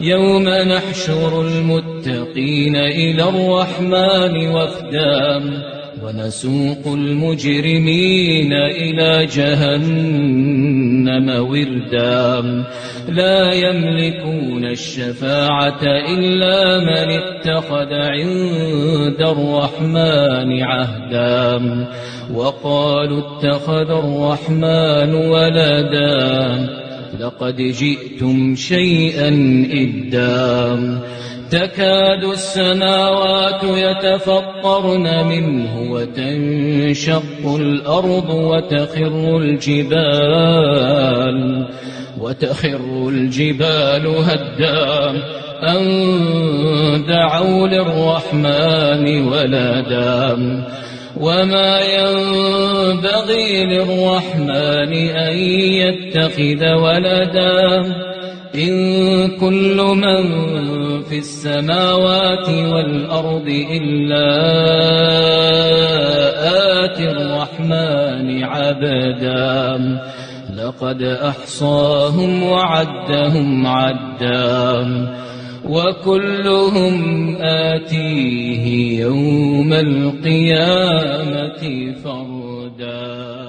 يوم نحشر المتقين إلى الرحمن وفدا ونسوق المجرمين إلى جهنم وردا لا يملكون الشفاعة إلا من اتخذ عند الرحمن عهدا وقالوا اتخذ الرحمن ولدا لقد جئتم شيئا إدا تكاد السماوات يتفطرن منه وتنشق الأرض وتخر الجبال هدا أن دعوا للرحمن ولدا وما ينبغي للرحمن أن يتخذ ولدا إن كل من في السماوات والأرض إلا آتي الرحمن عبدا لقد أحصاهم وعدهم عدا وكلهم آتيه يوم القيامة فردا.